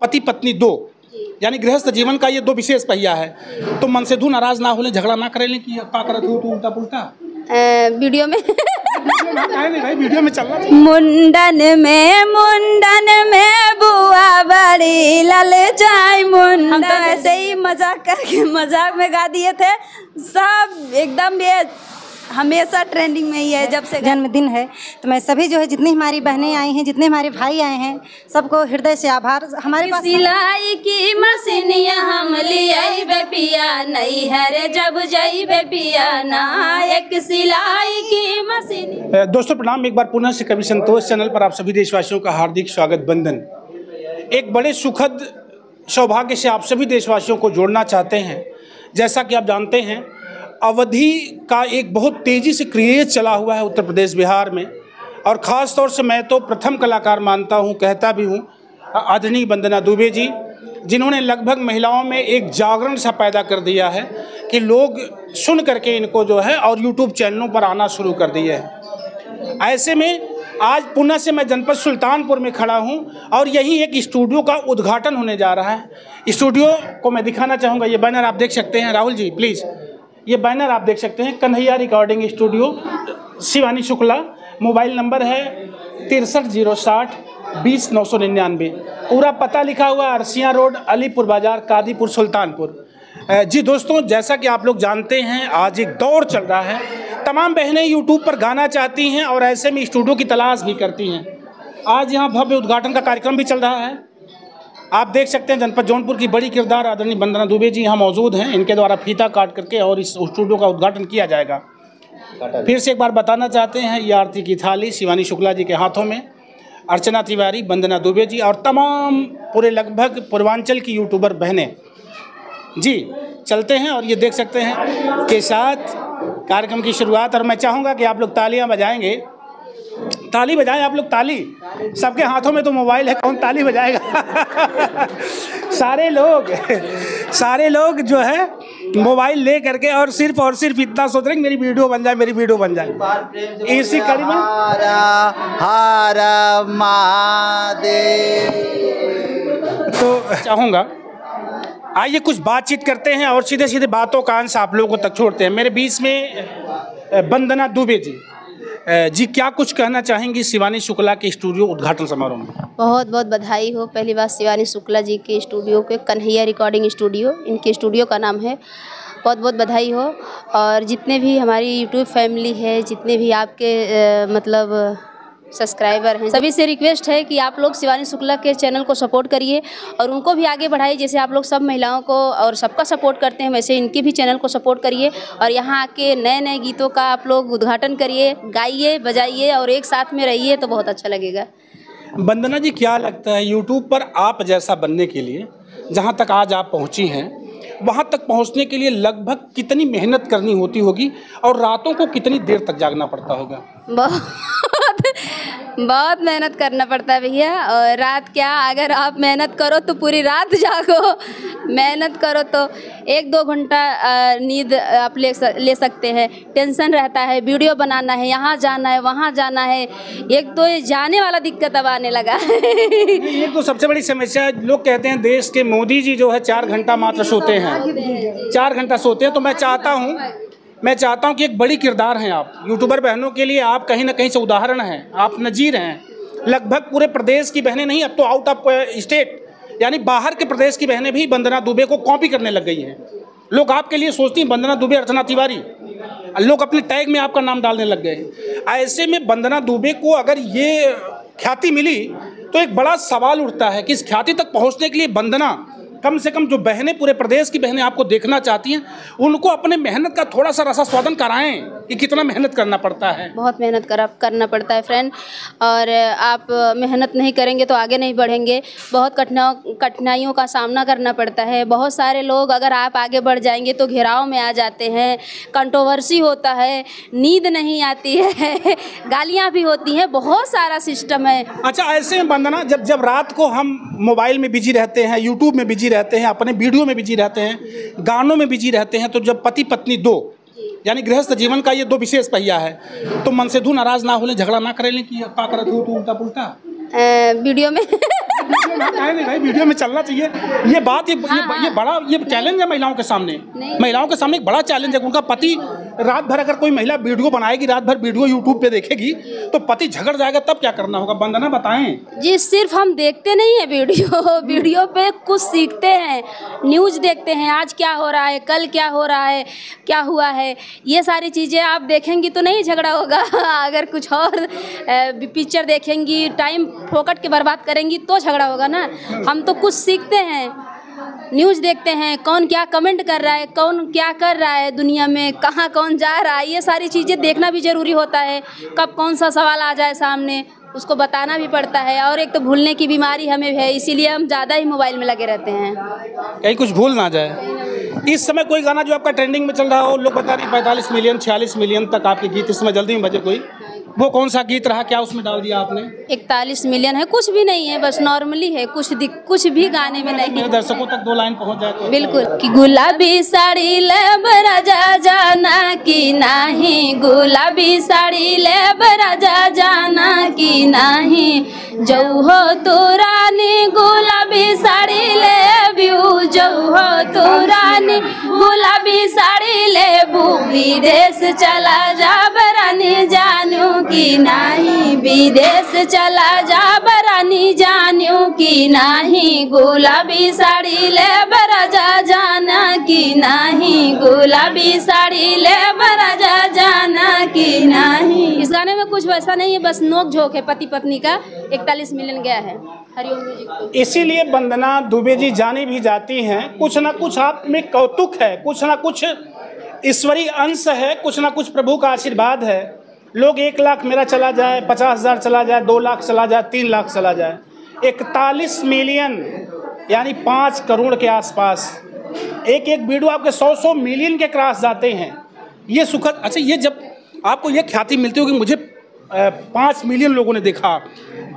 पति पत्नी दो, यानी गृहस्थ जीवन का ये दो विशेष पहिया है। तो मन से धू नाराज ना होले, झगड़ा ना करेले कि का करत हो तू उल्टा पुल्टा वीडियो में नहीं भाई, वीडियो में चलना चाहिए। मुंडन में बुआ बड़ी ललचाई मुंडन। हम तो ऐसे ही मजाक करके मजाक में गा दिए थे, सब एकदम ये हमेशा ट्रेंडिंग में ही है। जब से जन्मदिन है तो मैं सभी जो है जितनी हमारी बहनें आई हैं, जितने हमारे भाई आए हैं, सबको हृदय से आभार। हमारे पास सिलाई की मशीनिया हम लिए बेपिया नहीं है रे, जब जाई बेपिया ना एक सिलाई की मशीन। दोस्तों प्रणाम, एक बार पुनः से कवि संतोष चैनल पर आप सभी देशवासियों का हार्दिक स्वागत बंदन। एक बड़े सुखद सौभाग्य से आप सभी देशवासियों को जोड़ना चाहते हैं। जैसा कि आप जानते हैं, अवधि का एक बहुत तेज़ी से क्रेज चला हुआ है उत्तर प्रदेश बिहार में, और ख़ास तौर से मैं तो प्रथम कलाकार मानता हूँ, कहता भी हूँ, आदरणीय वंदना दुबे जी, जिन्होंने लगभग महिलाओं में एक जागरण सा पैदा कर दिया है कि लोग सुन करके इनको जो है और यूट्यूब चैनलों पर आना शुरू कर दिए हैं। ऐसे में आज पुणे से मैं जनपद सुल्तानपुर में खड़ा हूँ और यही एक स्टूडियो का उद्घाटन होने जा रहा है। स्टूडियो को मैं दिखाना चाहूँगा, ये बैनर आप देख सकते हैं, राहुल जी प्लीज़, ये बैनर आप देख सकते हैं, Kanhaiya recording studio, Shivani Shukla, mobile number है 6306020999। पूरा पता लिखा हुआ अरसिया रोड, अलीपुर बाजार, कादीपुर, सुल्तानपुर। जी दोस्तों, जैसा कि आप लोग जानते हैं, आज एक दौर चल रहा है, तमाम बहनें यूट्यूब पर गाना चाहती हैं और ऐसे में स्टूडियो की तलाश भी करती हैं। आज यहाँ भव्य उद्घाटन का कार्यक्रम भी चल रहा है। आप देख सकते हैं जनपद जौनपुर की बड़ी किरदार आदरणीय वंदना दुबे जी यहाँ मौजूद हैं। इनके द्वारा फीता काट करके और इस स्टूडियो का उद्घाटन किया जाएगा। फिर से एक बार बताना चाहते हैं, ये आरती की थाली शिवानी शुक्ला जी के हाथों में, अर्चना तिवारी, वंदना दुबे जी और तमाम पूरे लगभग पूर्वांचल की यूट्यूबर बहनें जी चलते हैं। और ये देख सकते हैं के साथ कार्यक्रम की शुरुआत, और मैं चाहूँगा कि आप लोग तालियाँ बजाएंगे, ताली बजाएं आप लोग, ताली। सबके हाथों में तो मोबाइल है, कौन ताली बजाएगा सारे लोग जो है मोबाइल ले करके और सिर्फ इतना सोच रहे हैं कि मेरी वीडियो बन जाए, मेरी वीडियो बन जाए। इसी कड़ी में हर महादेव। तो चाहूँगा आइए कुछ बातचीत करते हैं और सीधे सीधे बातों का अंश आप लोगों तक छोड़ते हैं। मेरे बीच में वंदना दुबे जी, क्या कुछ कहना चाहेंगी शिवानी शुक्ला के स्टूडियो उद्घाटन समारोह में? बहुत बहुत बधाई हो पहली बात शिवानी शुक्ला जी के स्टूडियो के, कन्हैया रिकॉर्डिंग स्टूडियो इनके स्टूडियो का नाम है। बहुत बहुत बधाई हो। और जितने भी हमारी यूट्यूब फैमिली है, जितने भी आपके मतलब सब्सक्राइबर हैं, सभी से रिक्वेस्ट है कि आप लोग शिवानी शुक्ला के चैनल को सपोर्ट करिए और उनको भी आगे बढ़ाइए। जैसे आप लोग सब महिलाओं को और सबका सपोर्ट करते हैं, वैसे इनके भी चैनल को सपोर्ट करिए और यहाँ आके नए नए गीतों का आप लोग उद्घाटन करिए, गाइए, बजाइए और एक साथ में रहिए तो बहुत अच्छा लगेगा। वंदना जी, क्या लगता है यूट्यूब पर आप जैसा बनने के लिए, जहाँ तक आज आप पहुँची हैं, वहाँ तक पहुँचने के लिए लगभग कितनी मेहनत करनी होती होगी और रातों को कितनी देर तक जागना पड़ता होगा? बहुत मेहनत करना पड़ता है भैया। और रात क्या, अगर आप मेहनत करो तो पूरी रात जागो, मेहनत करो तो 1-2 घंटा नींद आप ले सकते हैं। टेंशन रहता है, वीडियो बनाना है, यहाँ जाना है, वहाँ जाना है, एक तो जाने वाला दिक्कत अब आने लगा है। ये तो सबसे बड़ी समस्या है। लोग कहते हैं देश के मोदी जी जो है 4 घंटा मात्र सोते हैं, 4 घंटा सोते हैं। तो मैं चाहता हूं कि एक बड़ी किरदार हैं आप, यूट्यूबर बहनों के लिए आप कहीं ना कहीं से उदाहरण हैं, आप नज़ीर हैं। लगभग पूरे प्रदेश की बहनें नहीं, अब तो आउट ऑफ स्टेट यानी बाहर के प्रदेश की बहनें भी वंदना दुबे को कॉपी करने लग गई हैं। लोग आपके लिए सोचती हैं वंदना दुबे, अर्चना तिवारी, लोग अपने टैग में आपका नाम डालने लग गए। ऐसे में वंदना दुबे को अगर ये ख्याति मिली तो एक बड़ा सवाल उठता है कि इस ख्याति तक पहुँचने के लिए वंदना, कम से कम जो बहनें पूरे प्रदेश की बहनें आपको देखना चाहती हैं, उनको अपने मेहनत का थोड़ा सा रसास्वादन कराएं कि कितना मेहनत करना पड़ता है। बहुत मेहनत करना पड़ता है फ्रेंड, और आप मेहनत नहीं करेंगे तो आगे नहीं बढ़ेंगे। बहुत कठिनाइयों का सामना करना पड़ता है। बहुत सारे लोग अगर आप आगे बढ़ जाएंगे तो घेराव में आ जाते हैं, कंट्रोवर्सी होता है, नींद नहीं आती है, गालियाँ भी होती हैं, बहुत सारा सिस्टम है। अच्छा, ऐसे में वंदना, जब रात को हम मोबाइल में बिजी रहते हैं, यूट्यूब में बिजी रहते हैं, अपने वीडियो में बिजी रहते हैं, गानों में बिजी रहते हैं, तो जब पति पत्नी दो, यानी गृहस्थ जीवन का ये दो विशेष पहिया है, तो मन से धू नाराज ना होले, झगड़ा ना करेले कि का करत हो तू उल्टा पुल्टा वीडियो में नहीं भाई, वीडियो में चलना चाहिए। ये बात ये बड़ा ये चैलेंज है महिलाओं के सामने। महिलाओं के सामने एक बड़ा चैलेंज है। उनका पति रात भर, अगर कोई महिला वीडियो बनाएगी, रात भर वीडियो यूट्यूब पे देखेगी, तो पति झगड़ जाएगा, तब क्या करना होगा? वंदना बताएं। जी, सिर्फ हम देखते नहीं है वीडियो पे कुछ सीखते हैं, न्यूज़ देखते हैं, आज क्या हो रहा है, कल क्या हो रहा है, क्या हुआ है, ये सारी चीज़ें आप देखेंगी तो नहीं झगड़ा होगा। अगर कुछ और पिक्चर देखेंगी, टाइम फोकट के बर्बाद करेंगी तो झगड़ा होगा ना। हम तो कुछ सीखते हैं, न्यूज़ देखते हैं, कौन क्या कमेंट कर रहा है, कौन क्या कर रहा है दुनिया में, कहाँ कौन जा रहा है, ये सारी चीज़ें देखना भी ज़रूरी होता है। कब कौन सा सवाल आ जाए सामने, उसको बताना भी पड़ता है। और एक तो भूलने की बीमारी हमें है, इसीलिए हम ज़्यादा ही मोबाइल में लगे रहते हैं, कहीं कुछ भूल ना जाए। इस समय कोई गाना जो आपका ट्रेंडिंग में चल रहा हो, लोग बता रहे 45 मिलियन 46 मिलियन तक आपके गीत इस समय जल्दी में बजे, कोई वो कौन सा गीत रहा, क्या उसमें डाल दिया आपने? 41 मिलियन है, कुछ भी नहीं है, बस नॉर्मली है, कुछ भी गाने में नहीं। दर्शकों तक 2 लाइन पहुंच जाए तो बिल्कुल। कि गुलाबी साड़ी ले राजा जाना की नाही, गुलाबी साड़ी ले राजा जाना की नाही, जऊ हो तो रानी गुलाबी साड़ी ले जऊ हो तो रानी गुलाबी साड़ी ले विदेश चला जा बरानी जानू की नाही, विदेश चला जा बरानी जानू की नाही, गुलाबी साड़ी ले राजा जाना की नाही, गुलाबी साड़ी ले राजा जाना की नाही। इस गाने में कुछ वैसा नहीं है, बस नोक झोंक है पति पत्नी का। 41 मिलियन गया है हरिओम म्यूजिक। इसीलिए वंदना दुबे जी जानी भी जाती हैं, कुछ ना कुछ आप में कौतुक है, कुछ ना कुछ ईश्वरीय अंश है, कुछ ना कुछ प्रभु का आशीर्वाद है। लोग 1 लाख मेरा चला जाए, 50,000 चला जाए, 2 लाख चला जाए, 3 लाख चला जाए, 41 मिलियन यानी 5 करोड़ के आसपास एक वीडियो आपके 100 मिलियन के क्रॉस जाते हैं। ये सुखद। अच्छा, ये जब आपको ये ख्याति मिलती होगी मुझे 5 मिलियन लोगों ने देखा,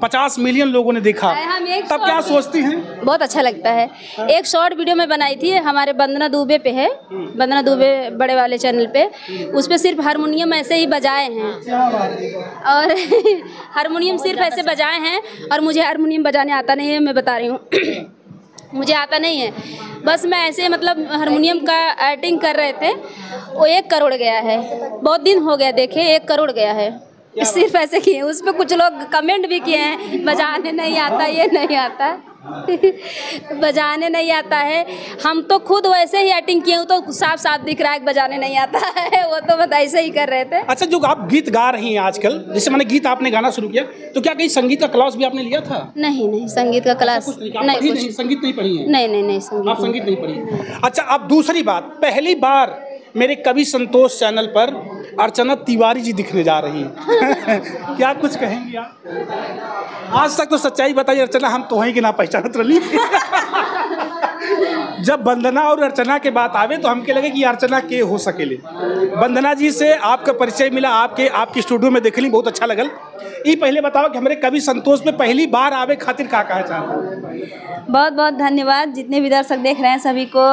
50 मिलियन लोगों ने देखा, तब क्या सोचती हैं? बहुत अच्छा लगता है। एक शॉर्ट वीडियो में बनाई थी, हमारे वंदना दुबे पे है, वंदना दुबे बड़े वाले चैनल पे, उस पर सिर्फ हारमोनियम ऐसे ही बजाए हैं और हारमोनियम सिर्फ ऐसे बजाए हैं, और मुझे हारमोनियम बजाने आता नहीं है, मैं बता रही हूँ मुझे आता नहीं है। बस मैं ऐसे मतलब हारमोनियम का एक्टिंग कर रहे थे, वो 1 करोड़ गया है। बहुत दिन हो गया देखे, 1 करोड़ गया है सिर्फ ऐसे किए। उस पर कुछ लोग कमेंट भी किए हैं, बजाने नहीं आता, ये नहीं आता बजाने नहीं आता है। हम तो खुद वैसे ही एक्टिंग किए, तो साफ साफ दिख रहा है कि बजाने नहीं आता है, वो तो बस ऐसे ही कर रहे थे। अच्छा, जो आप गीत गा रही हैं आजकल, जैसे मैंने गीत आपने गाना शुरू किया, तो क्या कहीं संगीत का क्लास भी आपने लिया था? नहीं, संगीत का क्लास नहीं, संगीत नहीं पढ़ी है? नहीं, आप संगीत नहीं पढ़ी। अच्छा, अब दूसरी बात, पहली बार मेरे कवि संतोष चैनल पर अर्चना तिवारी जी दिखने जा रही हैं क्या कुछ कहेंगी आप? आज तक तो सच्चाई बताइए अर्चना, हम तो वहीं की ना पहचानत रही जब वंदना और अर्चना के बात आवे तो हमके लगे कि अर्चना के हो सकेले। वंदना जी से आपका परिचय मिला, आपकी स्टूडियो में देखली, बहुत अच्छा लगल। ये पहले बताओ कि हमारे कवि संतोष में पहली बार आवे खातिर का कहा चाहते? बहुत बहुत धन्यवाद। जितने भी दर्शक देख रहे हैं सभी को,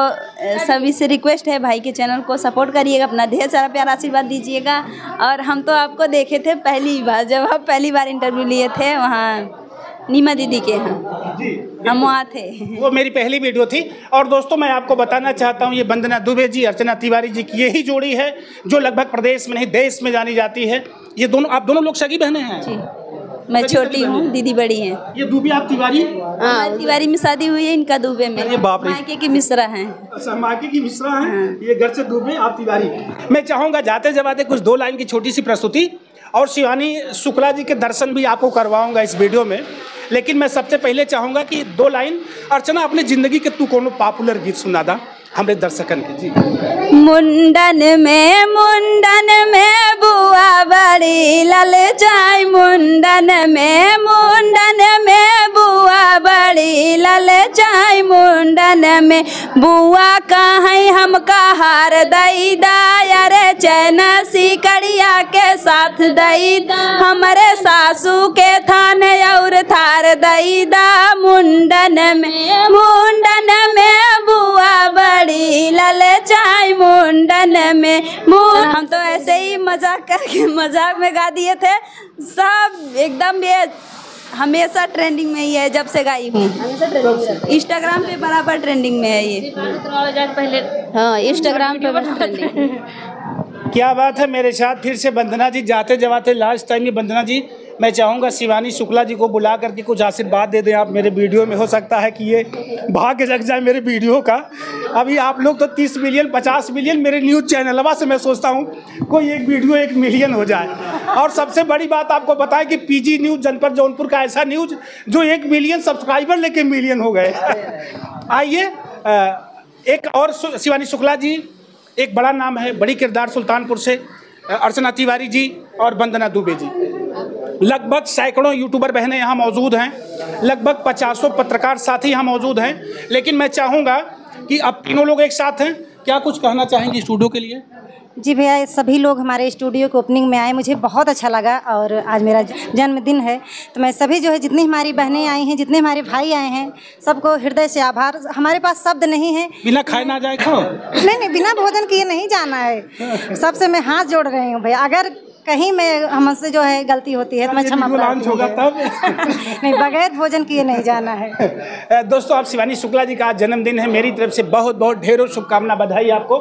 सभी से रिक्वेस्ट है भाई के चैनल को सपोर्ट करिएगा, अपना ढेर सारा प्यार आशीर्वाद दीजिएगा। और हम तो आपको देखे थे पहली बार, जब आप पहली बार इंटरव्यू लिए थे वहाँ नीमा दीदी के यहाँ, हम वहाँ थे। वो मेरी पहली वीडियो थी। और दोस्तों, मैं आपको बताना चाहता हूँ, ये वंदना दुबे जी, अर्चना तिवारी जी की यही जोड़ी है जो लगभग प्रदेश में नहीं देश में जानी जाती है। ये दोनों, आप दोनों लोग सगी बहनें हैं? जी, मैं छोटी हूँ, दीदी बड़ी हैं। ये दुबे आप तिवारी? हाँ, तिवारी में शादी हुई है, इनका दुबे में। अरे बाप रे, मायके की मिश्रा हैं। अच्छा, मायके की मिश्रा हैं। हाँ। ये घर से दुबे, आप तिवारी। मैं चाहूँगा जाते जाते कुछ 2 लाइन की छोटी सी प्रस्तुति, और शिवानी शुक्ला जी के दर्शन भी आपको करवाऊंगा इस वीडियो में। लेकिन मैं सबसे पहले चाहूँगा कि 2 लाइन अर्चना अपनी जिंदगी के तू कोनो पॉपुलर गीत सुना दा हमारे दर्शकन के। जी। मुंडन में बुआ बड़ी ललचाई, मुंडन में बुआ बड़ी ललचाई, मुंडन में बुआ कहीं हमका हार दई दा, रे चैन सिकड़िया के साथ दई दा, हमारे सासू के थाने और थार दई दा, मुंडन में बुआ बड़ी ललचाई, मुंडन में। हम तो ऐसे ही मजाक करके मजाक में गा दिए थे, सब एकदम ये हमेशा ट्रेंडिंग में ही है जब से गाई हूँ। इंस्टाग्राम पे बराबर ट्रेंडिंग में है ये। हाँ, इंस्टाग्राम पे बड़ा ट्रेंडिंग। क्या बात है मेरे साथ फिर से वंदना जी जाते जवाते लास्ट टाइम ये वंदना जी मैं चाहूँगा शिवानी शुक्ला जी को बुला करके कुछ आशीर्वाद दे दें आप मेरे वीडियो में। हो सकता है कि ये भाग्य लग जाए मेरे वीडियो का। अभी आप लोग तो 30 मिलियन 50 मिलियन मेरे न्यूज़ चैनलवा से मैं सोचता हूँ कोई एक वीडियो 1 मिलियन हो जाए। और सबसे बड़ी बात आपको बताएं कि पीजी न्यूज़ जनपद जौनपुर का ऐसा न्यूज़ जो 1 मिलियन सब्सक्राइबर लेके मिलियन हो गए। आइए एक और शिवानी शुक्ला जी, एक बड़ा नाम है, बड़ी किरदार सुल्तानपुर से अर्चना तिवारी जी और वंदना दुबे जी। लगभग सैकड़ों यूट्यूबर बहनें यहाँ मौजूद हैं, लगभग 50 पत्रकार साथी यहाँ मौजूद हैं। लेकिन मैं चाहूँगा कि अब तीनों लोग एक साथ हैं, क्या कुछ कहना चाहेंगे स्टूडियो के लिए? जी भैया, सभी लोग हमारे स्टूडियो के ओपनिंग में आए, मुझे बहुत अच्छा लगा। और आज मेरा जन्मदिन है, तो मैं सभी जो है जितनी हमारी बहनें आई हैं, जितने हमारे भाई आए हैं, सबको हृदय से आभार। हमारे पास शब्द नहीं है। बिना खाए ना जाए खाओ? नहीं, बिना भोजन किए नहीं जाना है। सबसे मैं हाथ जोड़ रही हूँ भैया, अगर कहीं में हमसे जो है गलती होती है तो मैं क्षमा प्रार्थी हूँ। नहीं, बगैर भोजन किए नहीं जाना है। दोस्तों, आप शिवानी शुक्ला जी का आज जन्मदिन है, मेरी तरफ से बहुत बहुत ढेरों शुभकामना, बधाई आपको।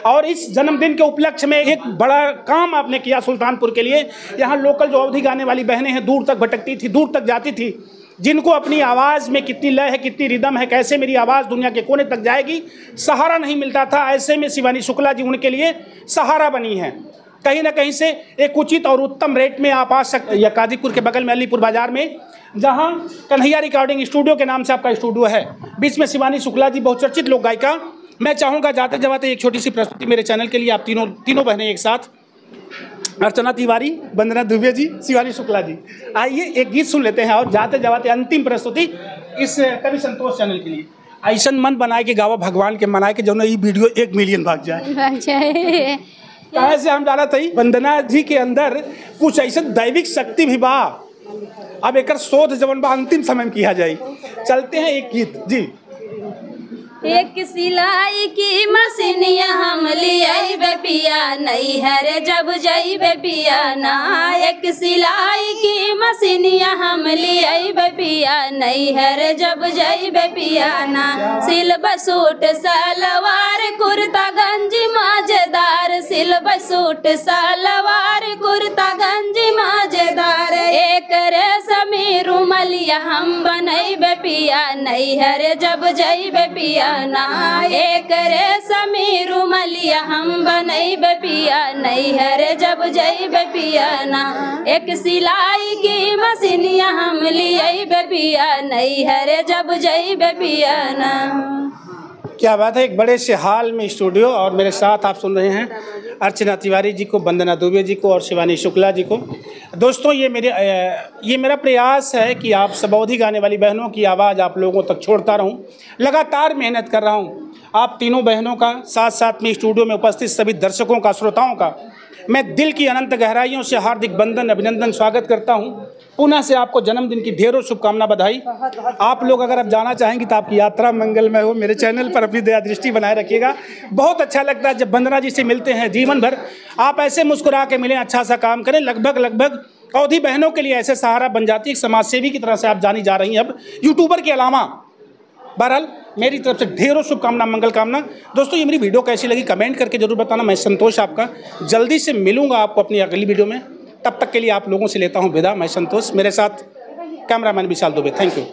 और इस जन्मदिन के उपलक्ष्य में एक बड़ा काम आपने किया सुल्तानपुर के लिए। यहाँ लोकल जो अवधि गाने वाली बहनें हैं, दूर तक भटकती थी, दूर तक जाती थी, जिनको अपनी आवाज़ में कितनी लय है, कितनी रिदम है, कैसे मेरी आवाज़ दुनिया के कोने तक जाएगी, सहारा नहीं मिलता था। ऐसे में शिवानी शुक्ला जी उनके लिए सहारा बनी हैं। कहीं ना कहीं से एक उचित और उत्तम रेट में आप आ सकते हैं। या कादीपुर के बगल में अलीपुर बाजार में, जहां कन्हैया रिकॉर्डिंग स्टूडियो के नाम से आपका स्टूडियो है, बीच में शिवानी शुक्ला जी बहुचर्चित लोक गायिका। मैं चाहूँगा जाते जाते एक छोटी सी प्रस्तुति मेरे चैनल के लिए, आप तीनों बहनें एक साथ, अर्चना तिवारी, वंदना दुबे जी, शिवानी शुक्ला जी। आइए एक गीत सुन लेते हैं और जाते जाते अंतिम प्रस्तुति इस कवि संतोष चैनल के लिए। ऐसा मन बनाए कि गावा भगवान के मनाए कि जो ये वीडियो 1 मिलियन भाग जाए। कहाँ से हम जाना थी, वंदना जी के अंदर कुछ ऐसा दैविक शक्ति भी बा। अब एक शोध जवन बा अंतिम समय में किया जाए। चलते हैं एक गीत जी। एक सिलाई की मशीनिया हम लिया पिया नहीं है रे जब जइबे पिया ना। एक सिलाई की मशीनिया हम लिया पिया नहीं है रे जब जइबे पिया ना। सिल्वर सूट सलवार कुर्ता गंजी मजेदार, सिल्वर सूट सलवार कुर्ता गंजी मजेदार। एक रेशमी रुमलिया हम बनैबे पिया नहीं है रे जब जइबे पिया ना। एक रेशमी रुमलिया हम बनैबे पिया नहीं है रे जब जइबे पिया ना। एक सिलाई की मशीनिया हम लिया पिया नहीं है रे जब जइबे पिया ना। क्या बात है, एक बड़े से हाल में स्टूडियो, और मेरे साथ आप सुन रहे हैं अर्चना तिवारी जी को, वंदना दुबे जी को और शिवानी शुक्ला जी को। दोस्तों, ये मेरा प्रयास है कि आप सब अवधि गाने वाली बहनों की आवाज़ आप लोगों तक छोड़ता रहूं। लगातार मेहनत कर रहा हूं आप तीनों बहनों का, साथ साथ में स्टूडियो में उपस्थित सभी दर्शकों का, श्रोताओं का मैं दिल की अनंत गहराइयों से हार्दिक वंदन, अभिनंदन, स्वागत करता हूं। पुनः से आपको जन्मदिन की ढेरों शुभकामना, बधाई। आप लोग अगर अब जाना चाहेंगे तो आपकी यात्रा मंगलमय हो। मेरे चैनल पर अपनी दया दृष्टि बनाए रखिएगा। बहुत अच्छा लगता है जब वंदना जी से मिलते हैं, जीवन भर आप ऐसे मुस्कुरा के मिलें, अच्छा सा काम करें। लगभग अवधि बहनों के लिए ऐसे सहारा बन जाती है, एक समाज सेवी की तरह से आप जानी जा रही हैं अब यूट्यूबर के अलावा। बहरहाल मेरी तरफ से ढेरों शुभकामना, मंगल कामना। दोस्तों, ये मेरी वीडियो कैसी लगी कमेंट करके जरूर बताना। मैं संतोष आपका जल्दी से मिलूंगा आपको अपनी अगली वीडियो में। तब तक के लिए आप लोगों से लेता हूं विदा। मैं संतोष, मेरे साथ cameraman Vishal Dubey. Thank you.